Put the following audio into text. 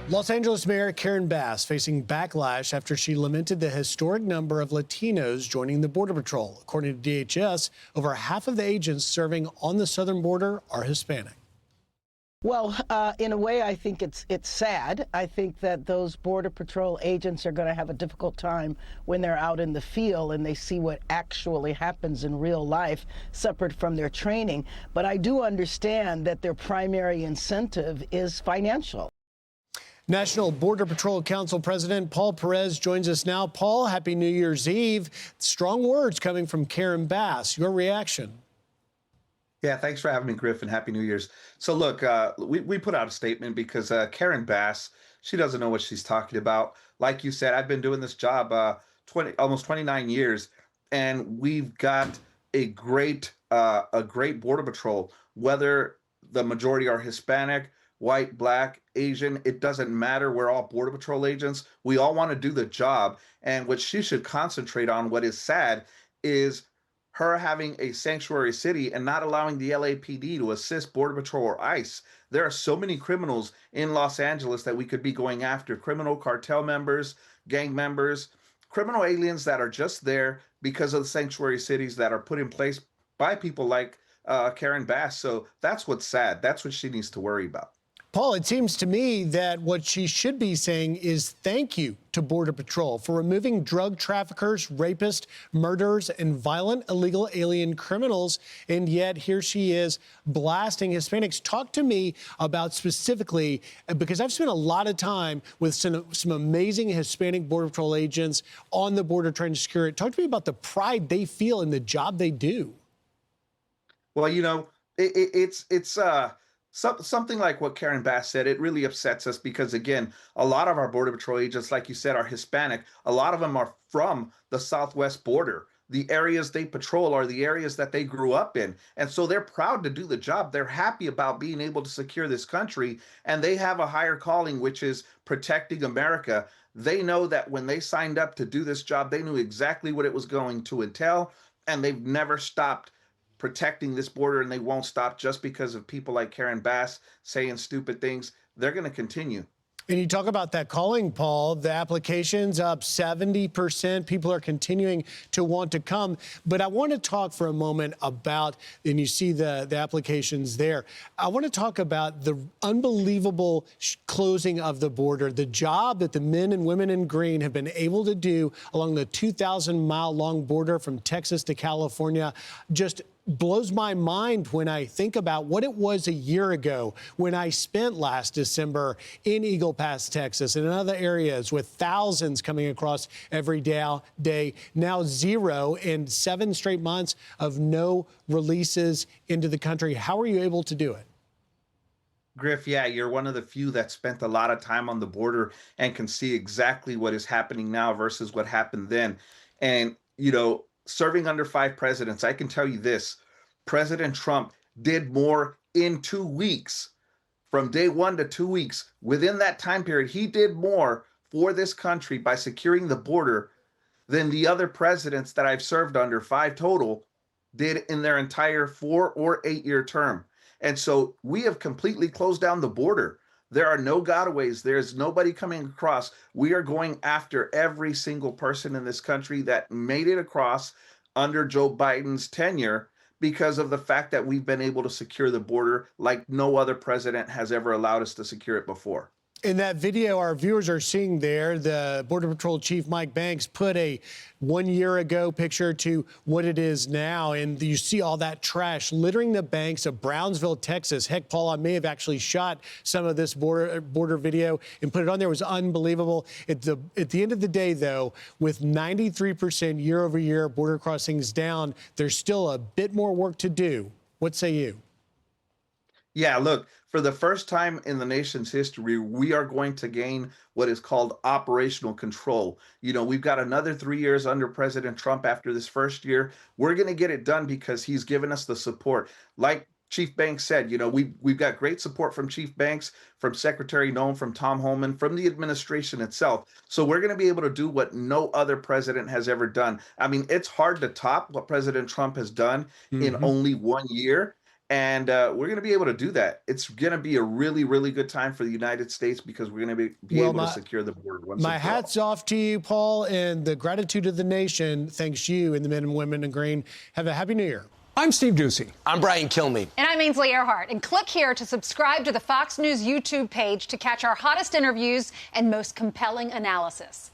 Los Angeles Mayor Karen Bass facing backlash after she lamented the historic number of Latinos joining the Border Patrol. According to DHS, over half of the agents serving on the southern border are Hispanic. Well, in a way, I think it's sad. I think that those Border Patrol agents are going to have a difficult time when they're out in the field and they see what actually happens in real life, separate from their training. But I do understand that their primary incentive is financial. National Border Patrol Council President Paul Perez joins us now. Paul, happy New Year's Eve. Strong words coming from Karen Bass. Your reaction? Yeah, thanks for having me, Griffin. Happy New Year's. So look, we put out a statement because Karen Bass, she doesn't know what she's talking about. Like you said, I've been doing this job almost 29 years, and we've got a great Border Patrol, whether the majority are Hispanic, white, black, Asian, it doesn't matter. We're all Border Patrol agents. We all want to do the job. And what she should concentrate on, what is sad, is her having a sanctuary city and not allowing the LAPD to assist Border Patrol or ICE. There are so many criminals in Los Angeles that we could be going after, criminal cartel members, gang members, criminal aliens that are just there because of the sanctuary cities that are put in place by people like Karen Bass. So that's what's sad. That's what she needs to worry about. Paul, it seems to me that what she should be saying is thank you to Border Patrol for removing drug traffickers, rapists, murderers, and violent illegal alien criminals. And yet here she is blasting Hispanics. Talk to me about specifically, because I've spent a lot of time with some amazing Hispanic Border Patrol agents on the border trying to secure it. Talk to me about the pride they feel in the job they do. Well, you know, something like what Karen Bass said. It really upsets us because, again, a lot of our Border Patrol agents, like you said, are Hispanic. A lot of them are from the southwest border. The areas they patrol are the areas that they grew up in. And so they're proud to do the job. They're happy about being able to secure this country. And they have a higher calling, which is protecting America. They know that when they signed up to do this job, they knew exactly what it was going to entail. And they've never stopped protecting this border, and they won't stop just because of people like Karen Bass saying stupid things. They're going to continue. And you talk about that calling, Paul, the applications up 70%. People are continuing to want to come. But I want to talk for a moment about, and you see the applications there. I want to talk about the unbelievable closing of the border, the job that the men and women in green have been able to do along the 2,000-mile-long border from Texas to California. Just blows my mind when I think about what it was a year ago when I spent last December in Eagle Pass, Texas, and in other areas with thousands coming across every day. Now 0 and 7 straight months of no releases into the country. How are you able to do it? Griff, yeah, you're one of the few that spent a lot of time on the border and can see exactly what is happening now versus what happened then. And, you know, serving under 5 presidents, I can tell you this: President Trump did more in 2 weeks. From day 1 to 2 weeks, within that time period, he did more for this country by securing the border than the other presidents that I've served under, 5 total, did in their entire 4 or 8-year term. And so we have completely closed down the border. There are no gotaways. There's nobody coming across. We are going after every single person in this country that made it across under Joe Biden's tenure because of the fact that we've been able to secure the border like no other president has ever allowed us to secure it before. In that video our viewers are seeing there, the Border Patrol Chief Mike Banks put a 1 year ago picture to what it is now. And you see all that trash littering the banks of Brownsville, Texas. Heck, Paul, I may have actually shot some of this border video and put it on there. It was unbelievable. At the end of the day, though, with 93% year over year border crossings down, there's still a bit more work to do. What say you? Yeah, look, for the first time in the nation's history, we are going to gain what is called operational control. You know, we've got another 3 years under President Trump after this first year. We're going to get it done because he's given us the support. Like Chief Banks said, you know, we've got great support from Chief Banks, from Secretary Noem, from Tom Homan, from the administration itself. So we're going to be able to do what no other president has ever done. I mean, it's hard to top what President Trump has done in only 1 year. And we're going to be able to do that. It's going to be a really, really good time for the United States because we're going to be able to secure the border once My and for all. hat's off to you, Paul, and the gratitude of the nation. Thanks you and the men and women in green. Have a happy New Year. I'm Steve Ducey. I'm Brian Kilmeade. And I'm Ainsley Earhart. And click here to subscribe to the Fox News YouTube page to catch our hottest interviews and most compelling analysis.